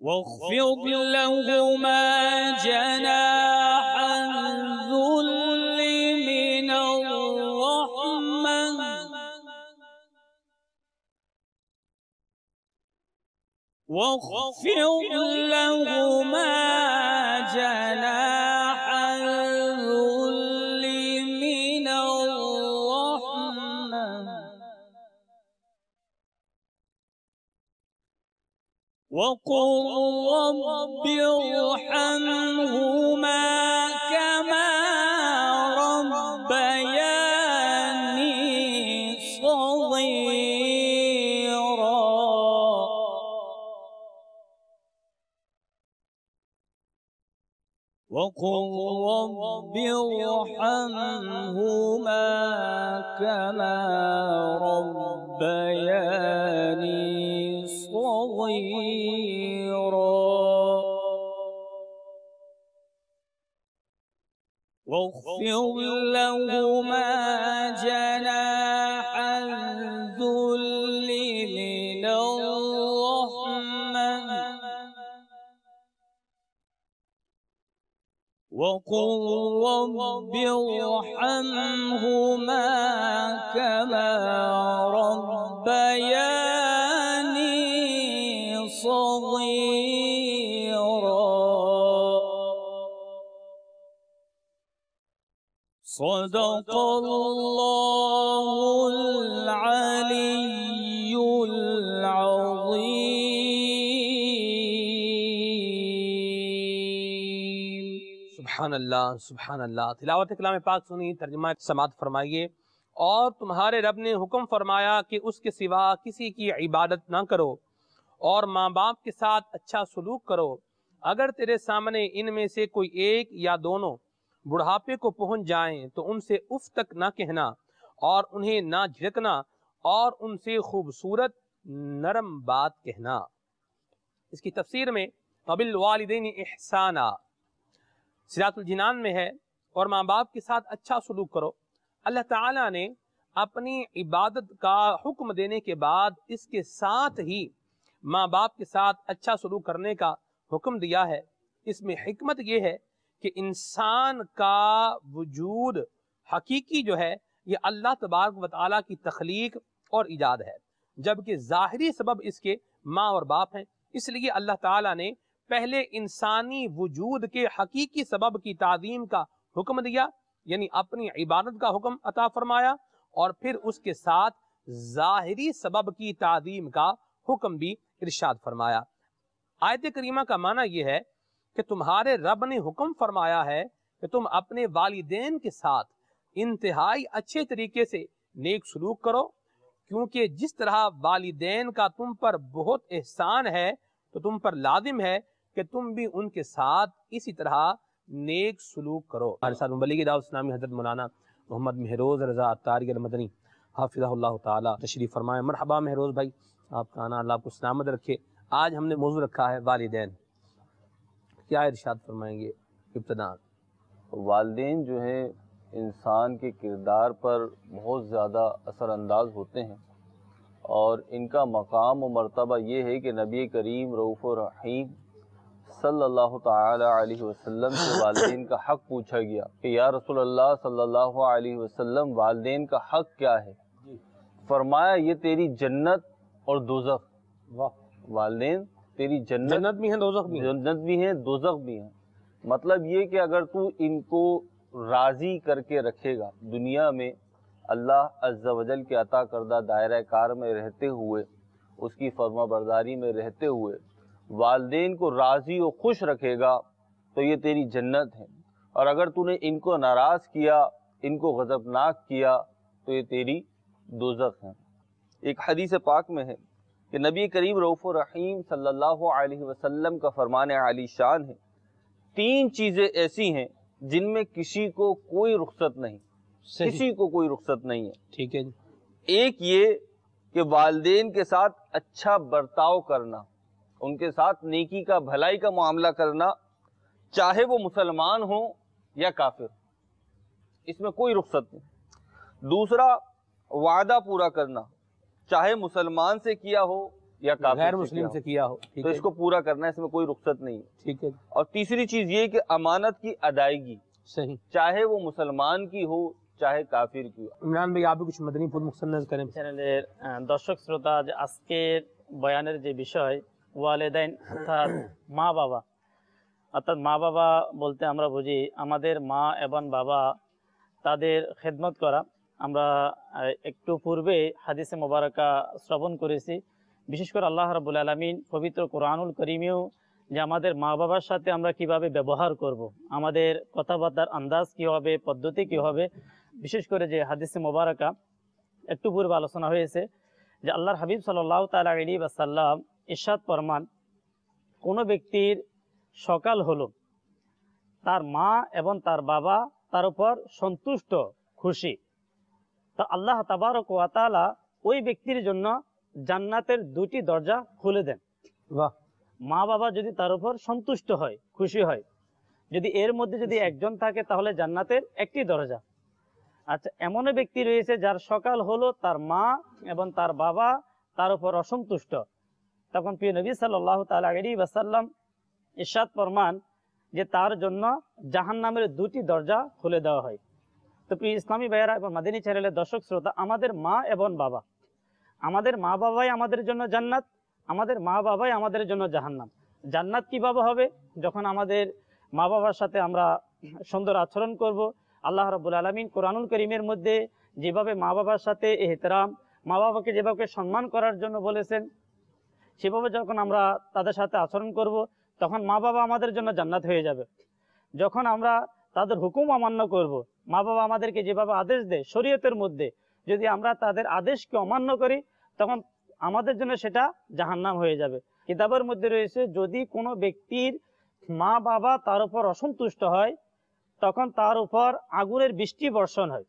واخفض لهما جناح واخفض لهما جناح الذل من الرحمة وقل رب ارحمهما كما ربياني صغيرا وقل رب ارحمهما كما ربياني صغيرا واخفض لهما جناح الذل من الرحمة وقل رب ارحمهما كما ربياني صغيرا صدق الله العلي العظيم سبحان اللہ سبحان اللہ۔ تلاوت کلام پاک سنی، ترجمہ سماعت فرمائیے۔ اور تمہارے رب نے حکم فرمایا کہ اس کے سوا کسی کی عبادت نہ کرو اور ماں باپ کے ساتھ اچھا سلوک کرو۔ اگر تیرے سامنے ان میں سے کوئی ایک یا دونوں بڑھاپے کو پہنچ جائیں تو ان سے اف تک نہ کہنا اور انہیں نہ جھڑکنا اور ان سے خوبصورت نرم بات کہنا۔ اس کی تفسیر میں وبالوالدین احسانا صراط الجنان میں ہے، اور ماں باپ کے ساتھ اچھا سلوک کرو۔ اللہ تعالیٰ نے اپنی عبادت کا حکم دینے کے بعد اس کے ساتھ ہی ماں باپ کے ساتھ اچھا سلوک کرنے کا حکم دیا ہے۔ اس میں حکمت یہ ہے کہ انسان کا وجود حقیقی جو ہے یہ اللہ تبارک و تعالیٰ کی تخلیق اور ایجاد ہے، جبکہ ظاہری سبب اس کے ماں اور باپ ہیں۔ اس لیے اللہ تعالیٰ نے پہلے انسانی وجود کے حقیقی سبب کی تعظیم کا حکم دیا، یعنی اپنی عبادت کا حکم عطا فرمایا، اور پھر اس کے ساتھ ظاہری سبب کی تعظیم کا حکم بھی ارشاد فرمایا۔ آیت کریمہ کا معنی یہ ہے کہ تمہارے رب نے حکم فرمایا ہے کہ تم اپنے والدین کے ساتھ انتہائی اچھے طریقے سے نیک سلوک کرو، کیونکہ جس طرح والدین کا تم پر بہت احسان ہے تو تم پر لازم ہے کہ تم بھی ان کے ساتھ اسی طرح نیک سلوک کرو۔ ہمارے ساتھ مبلغ دعوت اسلامی حضرت مولانا محمد مہروز رضا عطاری المدنی حافظہ اللہ تعالی تشریف فرمائے۔ مرحبا مہروز بھائی، آپ کا آنا اللہ آپ کو سلامت رکھے۔ آج ہم نے موضوع رکھا ہے والدین، کیا ارشاد فرمائیں گے ابتداء؟ والدین جو ہیں انسان کے کردار پر بہت زیادہ اثر انداز ہوتے ہیں، اور ان کا مقام و مرتبہ یہ ہے کہ نبی کریم رؤوف الرحیم صلی اللہ تعالی علیہ وسلم سے والدین کا حق پوچھا گیا کہ یا رسول اللہ صلی اللہ علیہ وسلم والدین کا حق کیا ہے؟ فرمایا یہ تیری جنت اور دوزخ۔ والدین تیری جنت بھی ہیں، دوزخ بھی ہیں، جنت بھی ہیں، دوزخ بھی ہیں۔ مطلب یہ کہ اگر تو ان کو راضی کر کے رکھے گا دنیا میں، اللہ عز و جل کے عطا کردہ دائرہ کار میں رہتے ہوئے، اس کی فرما برداری میں رہتے ہوئے والدین کو راضی و خوش رکھے گا تو یہ تیری جنت ہے، اور اگر تو نے ان کو ناراض کیا، ان کو غضبناک کیا تو یہ تیری دوزخ ہے۔ ایک حدیث پاک میں ہے کہ نبی کریم رؤوف الرحیم صلی اللہ علیہ وسلم کا فرمان عالی شان ہے، 3 چیزیں ایسی ہیں جن میں کسی کو کوئی رخصت نہیں، کسی کو کوئی رخصت نہیں ہے۔ ٹھیک ہے جی۔ ایک یہ کہ والدین کے ساتھ اچھا برتاؤ کرنا، ان کے ساتھ نیکی کا بھلائی کا معاملہ کرنا، چاہے وہ مسلمان ہو یا کافر، اس میں کوئی رخصت نہیں۔ دوسرا وعدہ پورا کرنا، چاہے مسلمان سے کیا ہو یا کافر غیر مسلم سے کیا ہو، تو اس کو پورا کرنا ہے، اس میں کوئی رخصت نہیں ہے۔ ٹھیک ہے۔ اور تیسری چیز یہ کہ امانت کی ادائیگی، صحیح، چاہے وہ مسلمان کی ہو چاہے کافر کی ہو۔ عمران بھائی آپ بھی کچھ مدنی پھول مختصر کریں۔ চ্যানেলের দর্শক শ্রোতা, আজকের বয়ানের যে বিষয় ওয়ালিদাইন অর্থাৎ মা বাবা, অর্থাৎ মা বাবা বলতে আমরা বুঝি আমাদের মা এবং বাবা তাদের খেদমত করা। আমরা একটু পূর্বে হাদিসে মোবারকা শ্রবণ করেছি, বিশেষ করে আল্লাহ রাব্বুল আলামিন পবিত্র কোরআনুল করিমেও যে আমাদের মা বাবার সাথে আমরা কিভাবে ব্যবহার করব, আমাদের কথাবার্তার আন্দাজ কী হবে, পদ্ধতি কী হবে, বিশেষ করে যে হাদিসে মোবারকা একটু পূর্বে আলোচনা হয়েছে যে আল্লাহর হাবিব সাল্লাল্লাহু তাআলা আলাইহি ওয়াসাল্লাম ইরশাদ ফরমান, কোনো ব্যক্তির সকাল হলো, তার মা এবং তার বাবা তার উপর সন্তুষ্ট, খুশি, তা আল্লাহ তাবারক ওয়া তাআলা ওই ব্যক্তির জন্য জান্নাতের 2টি দরজা খুলে দেন। বাহ। মা বাবা যদি তার উপর সন্তুষ্ট হয়, খুশি হয়, যদি এর মধ্যে যদি একজন থাকে তাহলে জান্নাতের 1টি দরজা। আচ্ছা, এমন ব্যক্তি রয়েছে যার সকাল হলো, তার মা এবং তার বাবা তার উপর অসন্তুষ্ট, তখন প্রিয় নবী সাল্লাল্লাহু তাআলা আলাইহি ওয়াসাল্লাম ইরশাদ ফরমান যে তার জন্য জাহান্নামের 2টি দরজা খুলে দেওয়া হয়। তো প্রিয় ইসলামী ভাইয়েরা এবং মাদিনী চ্যানেলের দর্শক শ্রোতা, আমাদের মা এবং বাবা, আমাদের মা বাবাই আমাদের জন্য জান্নাত, আমাদের মা বাবাই আমাদের জন্য জাহান্নাম। জান্নাত কিভাবে হবে? যখন আমাদের মা বাবার সাথে আমরা সুন্দর আচরণ করব। আল্লাহ রাব্বুল আলামিন কোরআনুল কারীমের মধ্যে যেভাবে মা বাবার সাথে ইহতিরাম, মা বাবাকে যেভাবে সম্মান করার জন্য বলেছেন, সেভাবে যখন আমরা তাদের সাথে আচরণ করব তখন মা বাবা আমাদের জন্য জান্নাত হয়ে যাবে। যখন আমরা তাদের হুকুম অমান্য করব, মা বাবা আমাদেরকে যেভাবে আদেশ দেয় শরীয়তের মধ্যে, যদি আমরা তাদের আদেশকে অমান্য করি তখন আমাদের জন্য সেটা জাহান্নাম হয়ে যাবে। কিতাবের মধ্যে রয়েছে, যদি কোনো ব্যক্তির মা বাবা তার উপর অসন্তুষ্ট হয় তখন তার উপর আগুনের বৃষ্টি বর্ষণ হয়।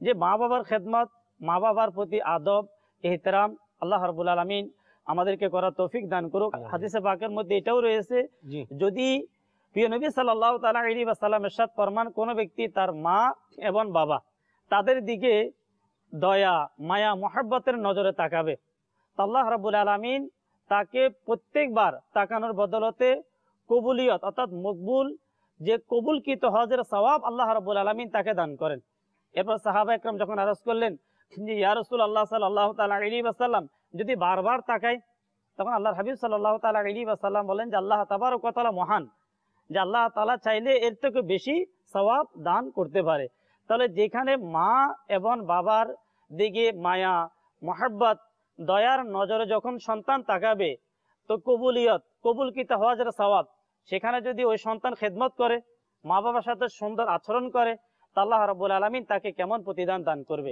যে মা বাবার খেদমত, মা বাবার প্রতি আদব, ইহতিরাম আল্লাহ রাব্বুল আলামিন আমাদেরকে করার তৌফিক দান করুক। হাদিসে পাকের মধ্যে এটাও রয়েছে, যদি প্রিয় নবী সাল্লাল্লাহু তাআলা আলাইহি ওয়াসাল্লাম ইরশাদ ফরমান, কোন ব্যক্তি তার মা এবং বাবা তাদের দিকে দয়া, মায়া, মহব্বতের নজরে তাকাবে, আল্লাহ রাব্বুল আলামিন তাকে প্রত্যেকবার তাকানোর বদলতে কবুলিয়ত অর্থাৎ মকবুল, যে কবুলকৃত হজের সওয়াব আল্লাহ রাব্বুল আলামিন তাকে দান করেন। এরপর সাহাবা একরাম যখন আরজ করলেন যে ইয়া রাসূলুল্লাহ সাল্লাল্লাহু তাআলা আলাইহি ওয়াসাল্লাম, যদি বারবার তাকাই, তখন আল্লাহর হাবিব সাল্লাল্লাহু তাআলা আলাইহি ওয়াসাল্লাম বলেন যে আল্লাহ তাবারক ওয়া তাআলা মহান, যে আল্লাহ তাআলা চাইলে এর থেকে বেশি সওয়াব দান করতে পারে। তাহলে যেখানে মা এবং বাবার দিকে মায়া, মহব্বত, দয়ার নজরে যখন সন্তান তাকাবে, তো কবুলিয়ত, কবুলকৃত হজের সওয়াব, সেখানে যদি ওই সন্তান খেদমত করে, মা বাবার সাথে সুন্দর আচরণ করে, তা আল্লাহ রাব্বুল আলামিন তাকে কেমন প্রতিদান দান করবে।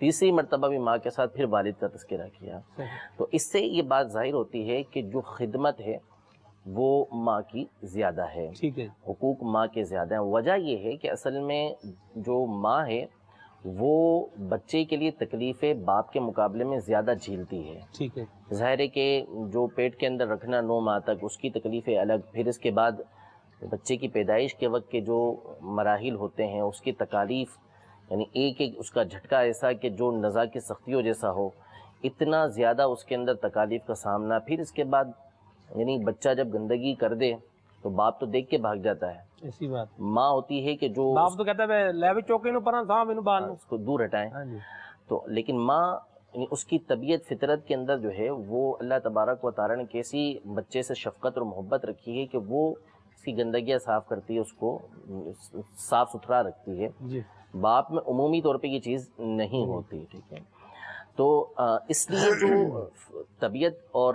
تیسری مرتبہ بھی ماں کے ساتھ پھر والد کا تذکرہ کیا. تو اس سے یہ بات ظاہر ہوتی ہے کہ جو خدمت ہے وہ ماں کی زیادہ ہے, ٹھیک ہے, حقوق ماں کے زیادہ ہیں. وجہ یہ ہے کہ اصل میں جو ماں ہے وہ بچے کے لیے تکلیفیں باپ کے مقابلے میں زیادہ جھیلتی ہے. ٹھیک ہے, ظاہر ہے کہ جو پیٹ کے اندر رکھنا 9 ماہ تک اس کی تکلیفیں الگ, پھر اس کے بعد بچے کی پیدائش کے وقت کے جو مراحل ہوتے ہیں اس کی تکالیف, یعنی ایک ایک اس کا جھٹکا ایسا کہ جو نزا کی سختیوں جیسا ہو, اتنا زیادہ اس کے اندر تکالیف کا سامنا. پھر اس کے بعد یعنی بچہ جب گندگی کر دے تو باپ تو دیکھ کے بھاگ جاتا ہے, ایسی بات. ماں ہوتی ہے کہ جو باپ تو کہتا ہے لے بھی چوکے نو پرا صاحب انو بال اس کو دور ہٹائیں. ہاں جی, تو لیکن ماں یعنی اس کی طبیعت فطرت کے اندر جو ہے وہ اللہ تبارک و تعالیٰ نے کیسی بچے سے شفقت اور محبت رکھی ہے کہ وہ اس کی گندگیاں صاف کرتی ہے, اس کو صاف ستھرا رکھتی ہے. جی, باپ میں عمومی طور پہ یہ چیز نہیں ہوتی. ٹھیک ہے, تو اس لیے جو طبیعت اور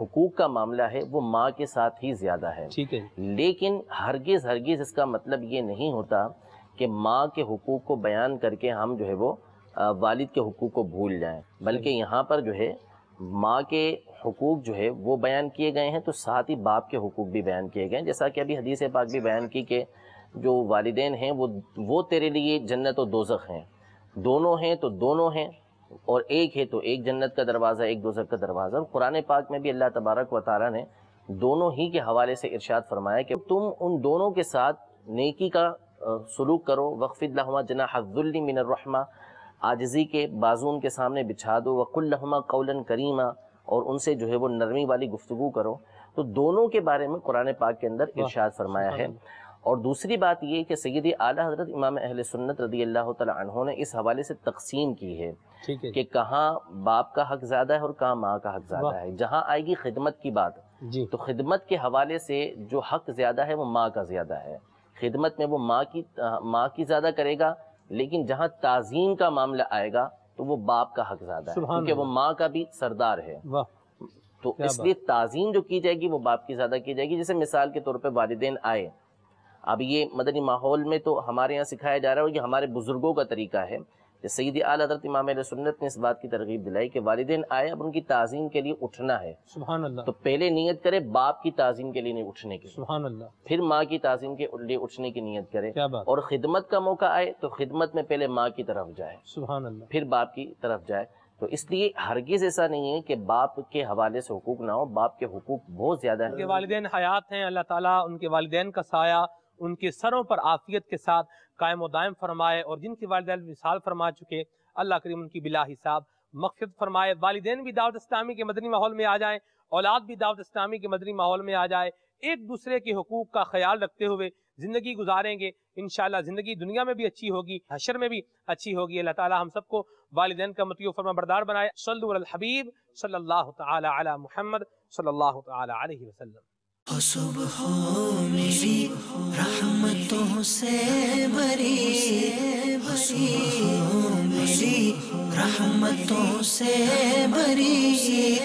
حقوق کا معاملہ ہے وہ ماں کے ساتھ ہی زیادہ ہے. ٹھیک ہے, لیکن ہرگز اس کا مطلب یہ نہیں ہوتا کہ ماں کے حقوق کو بیان کر کے ہم جو ہے وہ والد کے حقوق کو بھول جائیں, بلکہ یہاں پر جو ہے ماں کے حقوق جو ہے وہ بیان کیے گئے ہیں, تو ساتھ ہی باپ کے حقوق بھی بیان کیے گئے ہیں. جیسا کہ ابھی حدیث پاک بھی بیان کی کہ جو والدین ہیں وہ تیرے لیے جنت و دوزخ ہیں, دونوں ہیں تو دونوں ہیں, اور ایک ہے تو ایک جنت کا دروازہ, ایک دوزخ کا دروازہ. اور قرآن پاک میں بھی اللہ تبارک و تعالیٰ نے دونوں ہی کے حوالے سے ارشاد فرمایا کہ تم ان دونوں کے ساتھ نیکی کا سلوک کرو. وَخْفِضْ لَهُمَا جَنَاحَ الذُّلِّ مِنَ الرَّحْمَةِ, عاجزی کے بازو ان کے سامنے بچھا دو. وَقُلْ لَهُمَا قَوْلًا كَرِيمًا, اور ان سے جو ہے وہ نرمی والی گفتگو کرو. تو دونوں کے بارے میں قرآن پاک کے اندر ارشاد فرمایا ہے. اور دوسری بات یہ کہ سیدی اعلیٰ حضرت امام اہل سنت رضی اللہ تعالیٰ عنہ نے اس حوالے سے تقسیم کی ہے کہ کہاں باپ کا حق زیادہ ہے اور کہاں ماں کا حق زیادہ ہے. جہاں آئے گی خدمت کی بات, تو خدمت کے حوالے سے جو حق زیادہ ہے وہ ماں کا زیادہ ہے. خدمت میں وہ ماں کی زیادہ کرے گا, لیکن جہاں تعظیم کا معاملہ آئے گا تو وہ باپ کا حق زیادہ ہے, کیونکہ وہ ماں کا بھی سردار ہے. تو اس لیے تعظیم جو کی جائے گی وہ باپ کی زیادہ کی جائے گی. جیسے مثال کے طور پہ والدین آئے, اب یہ مدنی ماحول میں تو ہمارے یہاں سکھایا جا رہا ہے, یہ ہمارے بزرگوں کا طریقہ ہے. سیدی اعلیٰ حضرت امام اہل سنت نے اس بات کی ترغیب دلائی کہ والدین آئے, اب ان کی تعظیم کے لیے اٹھنا ہے. سبحان اللہ. تو پہلے نیت کرے باپ کی تعظیم کے لیے نہیں اٹھنے کی, سبحان اللہ. پھر ماں کی تعظیم کے لیے اٹھنے کی نیت کرے. کیا بات. اور خدمت کا موقع آئے تو خدمت میں پہلے ماں کی طرف جائے, سبحان اللہ, پھر باپ کی طرف جائے. تو اس لیے ہرگز ایسا نہیں ہے کہ باپ کے حوالے سے حقوق نہ ہو, باپ کے حقوق بہت زیادہ ہیں. ان کے والدین حیات ہیں, اللہ تعالیٰ ان کے والدین کا سایہ ان کے سروں پر عافیت کے ساتھ قائم و دائم فرمائے, اور جن کے والدین وصال فرما چکے اللہ کریم ان کی بلا حساب مغفرت فرمائے. والدین بھی دعوت اسلامی کے مدنی ماحول میں آ جائیں, اولاد بھی دعوت اسلامی کے مدنی ماحول میں آ جائے, ایک دوسرے کے حقوق کا خیال رکھتے ہوئے زندگی گزاریں گے, انشاءاللہ زندگی دنیا میں بھی اچھی ہوگی, حشر میں بھی اچھی ہوگی. اللہ تعالی ہم سب کو والدین کا مطیع و فرما بردار بنائے. صلو علی الحبیب صلی اللہ تعالی علی محمد صلی اللہ تعالی علیہ وسلم. صبح میری رحمتوں سے بری, میری رحمتوں سے بری,